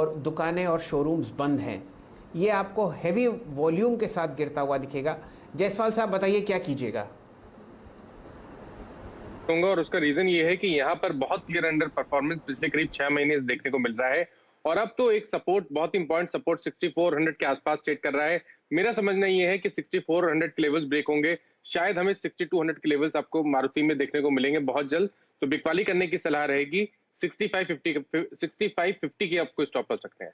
और दुकानें और शोरूम्स बंद हैं, ये आपको हैवी वॉल्यूम के साथ गिरता हुआ दिखेगा। जायसवाल साहब बताइए क्या कीजिएगा। और उसका रीजन ये है कि यहाँ पर बहुत क्लियर अंडर परफॉर्मेंस पिछले करीब 6 महीने से देखने को मिल रहा है, और अब तो एक सपोर्ट, बहुत इंपॉर्टेंट सपोर्ट 6400 के आसपास ट्रेड कर रहा है। मेरा समझना ये है कि 6400 के लेवल्स ब्रेक होंगे, शायद हमें 6200 के लेवल्स आपको मारुति में देखने को मिलेंगे बहुत जल्द। तो बिकवाली करने की सलाह रहेगी। 6550 की आपको स्टॉप कर सकते हैं।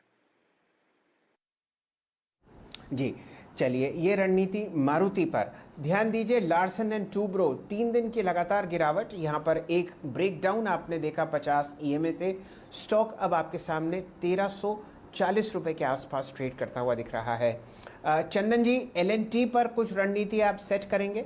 जी चलिए, ये रणनीति मारुति पर। ध्यान दीजिए लार्सन एंड टूब्रो 3 दिन की लगातार गिरावट, यहाँ पर एक ब्रेकडाउन आपने देखा 50 ईएमए से। स्टॉक अब आपके सामने 1340 रुपए के आसपास ट्रेड करता हुआ दिख रहा है। चंदन जी, एलएनटी पर कुछ रणनीति आप सेट करेंगे?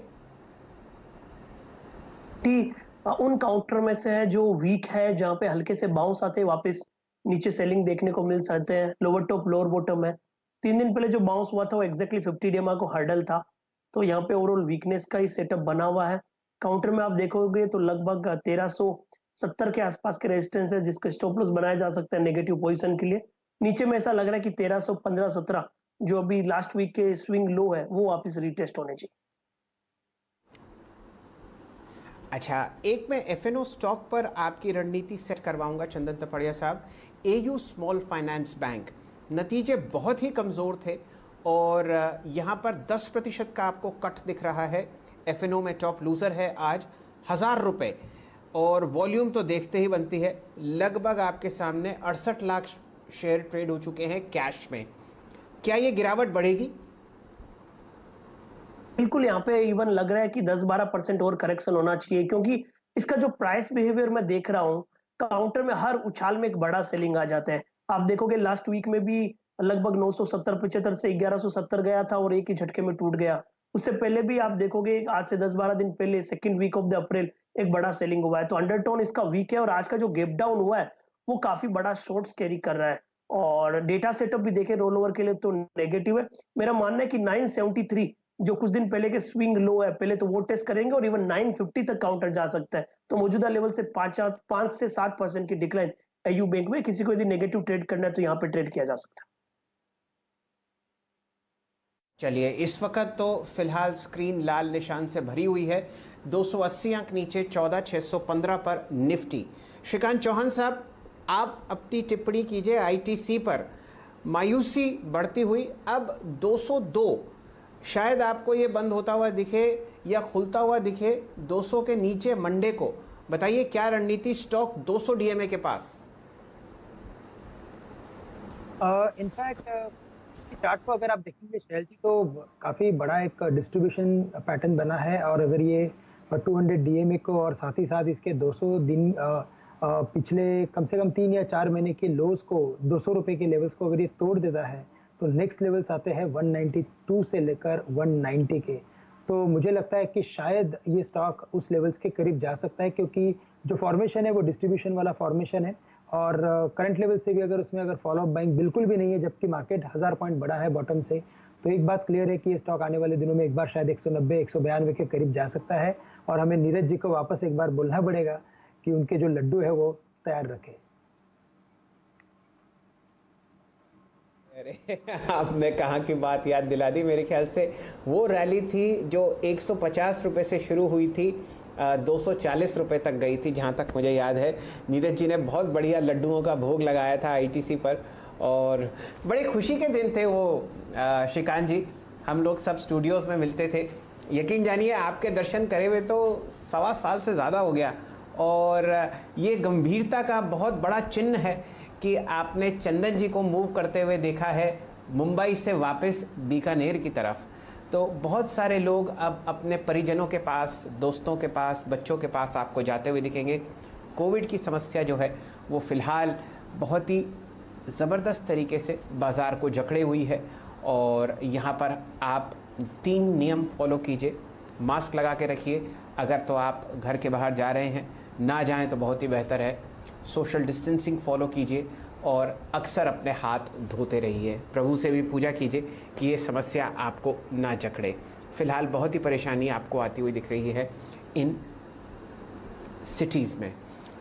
उन काउंटर में से है जो वीक है, जहां पे हल्के से बाउंस आते हैं, वापस नीचे सेलिंग देखने को मिल सकते हैं। लोअर टॉप लोअर बॉटम है। 3 दिन पहले जो बाउंस हुआ था वो एग्जैक्टली 50 डेमा को हर्डल था, तो यहाँ पे ओवरऑल वीकनेस का ही सेटअप बना हुआ है। काउंटर में आप देखोगे तो लगभग 1370 के आसपास के रेजिस्टेंस है, जिसका स्टॉप लॉस बनाया जा सकता है नेगेटिव पोजीशन के लिए। नीचे में ऐसा लग रहा है कि 1315-17 जो अभी लास्ट वीक के स्विंग लो है वो वापस रिटेस्ट होने चाहिए। अच्छा, एक मैं एफएनओ स्टॉक पर आपकी रणनीति सेट करवाऊंगा चंदन तपड़िया साहब। एयू स्मॉल फाइनेंस बैंक, नतीजे बहुत ही कमज़ोर थे और यहाँ पर 10% का आपको कट दिख रहा है। एफएनओ में टॉप लूज़र है आज 1000 रुपये, और वॉल्यूम तो देखते ही बनती है। लगभग आपके सामने 68 लाख शेयर ट्रेड हो चुके हैं कैश में। क्या ये गिरावट बढ़ेगी? बिल्कुल, यहाँ पे इवन लग रहा है कि 10-12% और करेक्शन होना चाहिए, क्योंकि इसका जो प्राइस बिहेवियर मैं देख रहा हूँ, काउंटर में हर उछाल में एक बड़ा सेलिंग आ जाता है। आप देखोगे लास्ट वीक में भी लगभग 970-75 से 1170 गया था और एक ही झटके में टूट गया। उससे पहले भी आप देखोगे आज से 10-12 दिन पहले second week of the April एक बड़ा सेलिंग हुआ है। तो अंडरटोन इसका वीक है, और आज का जो गैप डाउन हुआ है वो काफी बड़ा शॉर्ट्स कैरी कर रहा है। और डेटा सेटअप भी देखे रोल ओवर के लिए तो नेगेटिव है। मेरा मानना है कि 973 जो कुछ दिन पहले के स्विंग लो है, पहले तो वो टेस्ट करेंगे और इवन 950 तक काउंटर जा सकता है। तो मौजूदा लेवल से 5 से 7% की डिक्लाइन एयू बैंक में। किसी को यदि नेगेटिव ट्रेड करना है तो यहाँ पे ट्रेड किया जा सकता है। चलिए, इस वक्त तो फिलहाल स्क्रीन लाल निशान से भरी हुई है। 280 अंक नीचे 14615 पर निफ्टी। श्रीकांत चौहान साहब, आप अपनी टिप्पणी कीजिए आईटीसी पर। मायूसी बढ़ती हुई, अब 202 शायद आपको ये बंद होता हुआ दिखे या खुलता हुआ दिखे 200 के नीचे मंडे को। बताइए क्या रणनीति स्टॉक 200 डीएमए के पास? इनफैक्ट चार्ट को अगर आप देखेंगे शैल जी, तो काफ़ी बड़ा एक डिस्ट्रीब्यूशन पैटर्न बना है। और अगर ये 200 डीएमए को और साथ ही साथ इसके 200 दिन पिछले कम से कम 3 या 4 महीने के लोज को 200 रुपये के लेवल्स को अगर ये तोड़ देता है तो नेक्स्ट लेवल्स आते हैं 192 से लेकर 190 के। तो मुझे लगता है कि शायद ये स्टॉक उस लेवल्स के करीब जा सकता है, क्योंकि जो फॉर्मेशन है वो डिस्ट्रीब्यूशन वाला फॉर्मेशन है। और करंट लेवल से भी अगर उसमें अगर फॉलो अप बाइंग बिल्कुल भी नहीं है, जबकि मार्केट 1000 पॉइंट बढ़ा है बॉटम से, तो एक बात क्लियर है कि ये स्टॉक आने वाले दिनों में एक बार शायद 190-192 के करीब जा सकता है। और हमें नीरज जी को वापस एक बार बोलना पड़ेगा कि उनके जो लड्डू है वो तैयार रखें। अरे आपने कहाँ की बात याद दिला दी। मेरे ख्याल से वो रैली थी जो 150 रुपये से शुरू हुई थी, 240 रुपये तक गई थी, जहाँ तक मुझे याद है। नीरज जी ने बहुत बढ़िया लड्डुओं का भोग लगाया था आईटीसी पर, और बड़े खुशी के दिन थे वो। श्रीकांत जी, हम लोग सब स्टूडियोज़ में मिलते थे। यकीन जानिए आपके दर्शन करे हुए तो 1.25 साल से ज़्यादा हो गया, और ये गंभीरता का बहुत बड़ा चिन्ह है कि आपने चंदन जी को मूव करते हुए देखा है मुंबई से वापस बीकानेर की तरफ। तो बहुत सारे लोग अब अपने परिजनों के पास, दोस्तों के पास, बच्चों के पास आपको जाते हुए दिखेंगे। कोविड की समस्या जो है वो फ़िलहाल बहुत ही ज़बरदस्त तरीके से बाज़ार को जकड़े हुई है, और यहाँ पर आप 3 नियम फॉलो कीजिए। मास्क लगा के रखिए अगर तो आप घर के बाहर जा रहे हैं, ना जाएं तो बहुत ही बेहतर है। सोशल डिस्टेंसिंग फॉलो कीजिए और अक्सर अपने हाथ धोते रहिए। प्रभु से भी पूजा कीजिए कि ये समस्या आपको ना जकड़े। फ़िलहाल बहुत ही परेशानी आपको आती हुई दिख रही है इन सिटीज़ में।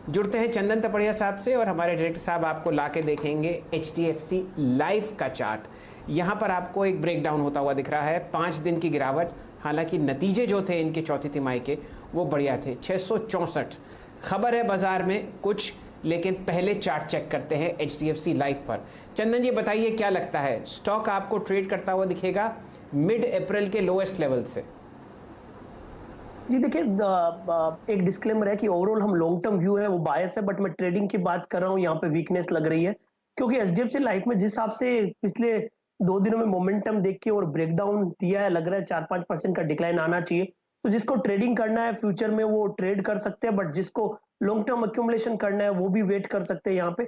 जुड़ते हैं चंदन तपड़िया साहब से और हमारे डायरेक्टर साहब आपको ला के देखेंगे HDFC लाइफ का चार्ट। यहाँ पर आपको एक ब्रेकडाउन होता हुआ दिख रहा है, 5 दिन की गिरावट। हालांकि नतीजे जो थे इनके चौथी तिमाही के वो बढ़िया थे, 664 खबर है बाजार में कुछ, लेकिन पहले चार्ट चेक करते हैं HDFC लाइफ पर। चंदन जी बताइए क्या लगता है, स्टॉक आपको ट्रेड करता हुआ दिखेगा मिड अप्रैल के लोएस्ट लेवल से? जी देखिए, एक डिस्क्लेमर है कि ओवरऑल हम लॉन्ग टर्म व्यू है वो बायस है, बट मैं ट्रेडिंग की बात कर रहा हूँ, यहाँ पे वीकनेस लग रही है क्योंकि HDFC लाइफ में जिस हिसाब से पिछले 2 दिनों में मोमेंटम देख के और ब्रेकडाउन दिया है, लग रहा है 4-5% का डिक्लाइन आना चाहिए। तो जिसको ट्रेडिंग करना है फ्यूचर में वो ट्रेड कर सकते हैं, बट जिसको लॉन्ग टर्म एक्यूमुलेशन करना है वो भी वेट कर सकते हैं। यहाँ पे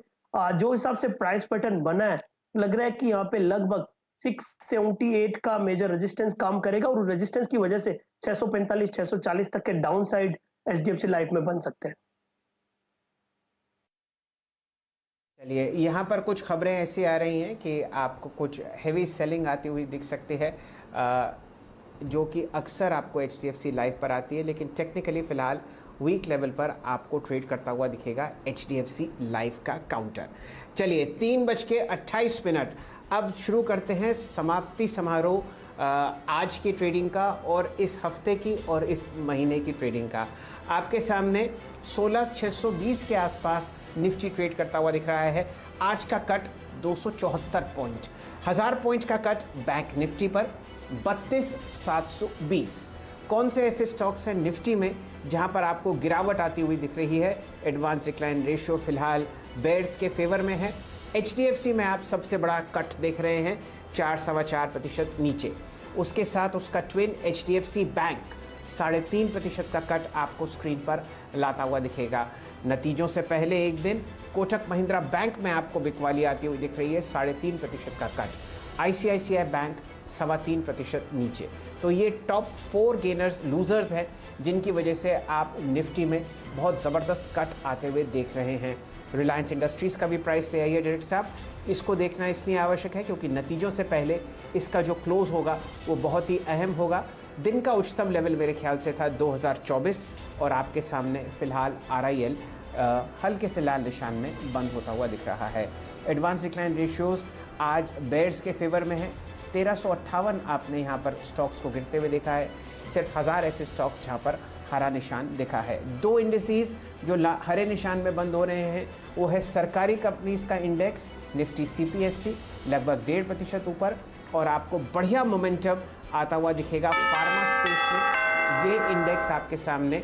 जो हिसाब से प्राइस पैटर्न बना है, लग रहा है कि यहाँ पे लगभग 678 का मेजर रेजिस्टेंस काम करेगा और रेजिस्टेंस की वजह से 645-640 तक के डाउन साइड HDFC लाइफ में बन सकते हैं। चलिए, यहाँ पर कुछ खबरें ऐसी आ रही हैं कि आपको कुछ हेवी सेलिंग आती हुई दिख सकती है, जो कि अक्सर आपको HDFC लाइफ पर आती है, लेकिन टेक्निकली फ़िलहाल वीक लेवल पर आपको ट्रेड करता हुआ दिखेगा HDFC लाइफ का काउंटर। चलिए, 3:28 अब शुरू करते हैं समाप्ति समारोह आज की ट्रेडिंग का और इस हफ्ते की और इस महीने की ट्रेडिंग का। आपके सामने 16,620 के आसपास निफ्टी ट्रेड करता हुआ दिख रहा है। आज का कट 274 पॉइंट, 1000 पॉइंट का कट बैंक निफ्टी पर 32,720। कौन से ऐसे स्टॉक्स हैं निफ्टी में जहां पर आपको गिरावट आती हुई दिख रही है? एडवांस डिक्लाइन रेशियो फिलहाल बेयर्स के फेवर में है। HDFC में आप सबसे बड़ा कट देख रहे हैं, 4.25% नीचे। उसके साथ उसका ट्विन HDFC बैंक 3.5% का कट आपको स्क्रीन पर लाता हुआ दिखेगा। नतीजों से पहले एक दिन कोटक महिंद्रा बैंक में आपको बिकवाली आती हुई दिख रही है, 3.5% का कट। ICICI बैंक 3.25% नीचे। तो ये टॉप 4 गेनर्स लूजर्स हैं जिनकी वजह से आप निफ्टी में बहुत ज़बरदस्त कट आते हुए देख रहे हैं। रिलायंस इंडस्ट्रीज़ का भी प्राइस ले आइए डायरेक्टर साहब। इसको देखना इसलिए आवश्यक है क्योंकि नतीजों से पहले इसका जो क्लोज होगा वो बहुत ही अहम होगा। दिन का उच्चतम लेवल मेरे ख्याल से था 2024 और आपके सामने फ़िलहाल RIL हल्के से लाल निशान में बंद होता हुआ दिख रहा है। एडवांस डिक्लाइन रेशियोज़ आज बेयर्स के फेवर में है, 1358 आपने यहाँ पर स्टॉक्स को गिरते हुए देखा है। सिर्फ 1000 ऐसे स्टॉक्स जहाँ पर हरा निशान दिखा है। 2 इंडिसेस जो हरे निशान में बंद हो रहे हैं वो है सरकारी कंपनीज का इंडेक्स निफ्टी CPSE लगभग 1.5% ऊपर, और आपको बढ़िया मोमेंटम आता हुआ दिखेगा फार्मा स्पेस में। ये इंडेक्स आपके सामने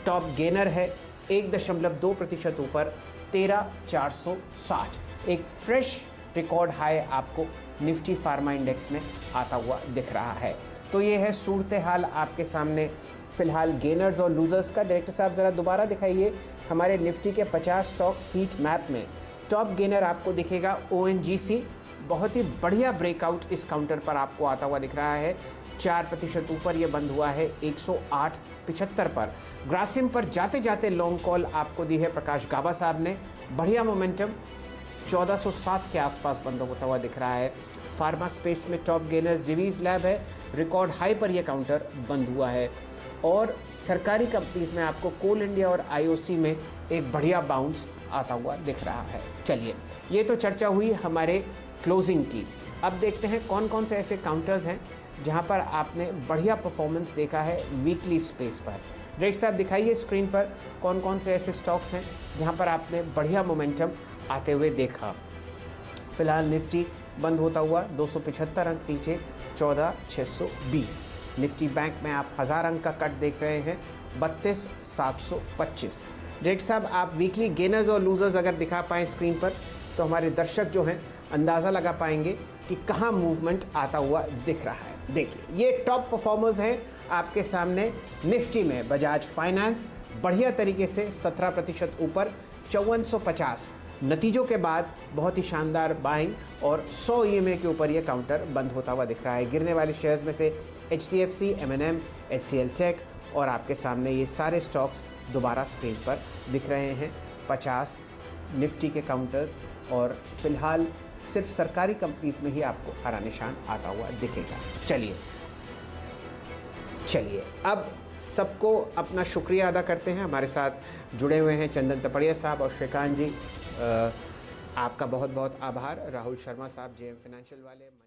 टॉप गेनर है, 1.2% ऊपर, 13,460। एक फ्रेश रिकॉर्ड हाई आपको निफ्टी फार्मा इंडेक्स में आता हुआ दिख रहा है। तो ये है सूरत हाल आपके सामने फिलहाल गेनर्स और लूजर्स का। डायरेक्टर साहब ज़रा दोबारा दिखाइए हमारे निफ्टी के 50 स्टॉक्स हीट मैप में। टॉप गेनर आपको दिखेगा ONGC, बहुत ही बढ़िया ब्रेकआउट इस काउंटर पर आपको आता हुआ दिख रहा है, 4% ऊपर ये बंद हुआ है 108.75 पर। ग्रासिम पर जाते जाते लॉन्ग कॉल आपको दी है प्रकाश गाबा साहब ने, बढ़िया मोमेंटम, 1407 के आसपास बंद होता हुआ दिख रहा है। फार्मा स्पेस में टॉप गेनर्स डिवीज लैब है, रिकॉर्ड हाई पर यह काउंटर बंद हुआ है। और सरकारी कंपनीज में आपको कोल इंडिया और IOC में एक बढ़िया बाउंस आता हुआ दिख रहा है। चलिए, ये तो चर्चा हुई हमारे क्लोजिंग की। अब देखते हैं कौन कौन से ऐसे काउंटर्स हैं जहां पर आपने बढ़िया परफॉर्मेंस देखा है वीकली स्पेस पर। डायरेक्टर साहब दिखाइए स्क्रीन पर कौन कौन से ऐसे स्टॉक्स हैं जहां पर आपने बढ़िया मोमेंटम आते हुए देखा। फिलहाल निफ्टी बंद होता हुआ 275 अंक नीचे, 14,620। निफ्टी बैंक में आप 1000 अंक का कट देख रहे हैं, 32,725। डायरेक्टर साहब आप वीकली गेनर्स और लूजर्स अगर दिखा पाएँ स्क्रीन पर तो हमारे दर्शक जो हैं अंदाज़ा लगा पाएंगे कि कहाँ मूवमेंट आता हुआ दिख रहा है। देखिए, ये टॉप परफॉर्मर्स हैं आपके सामने। निफ्टी में बजाज फाइनेंस बढ़िया तरीके से 17% ऊपर, 5450। नतीजों के बाद बहुत ही शानदार बाइंग और 100 EMA के ऊपर यह काउंटर बंद होता हुआ दिख रहा है। गिरने वाले शेयर्स में से HDFC, M&M, HCL टेक और आपके सामने ये सारे स्टॉक्स दोबारा स्क्रीन पर दिख रहे हैं। 50 निफ्टी के काउंटर्स और फिलहाल सिर्फ सरकारी कंपनीज में ही आपको हरा निशान आता हुआ दिखेगा। चलिए अब सबको अपना शुक्रिया अदा करते हैं। हमारे साथ जुड़े हुए हैं चंदन तपड़िया साहब और श्रीकांत जी, आपका बहुत बहुत आभार। राहुल शर्मा साहब, JM फाइनेंशियल वाले।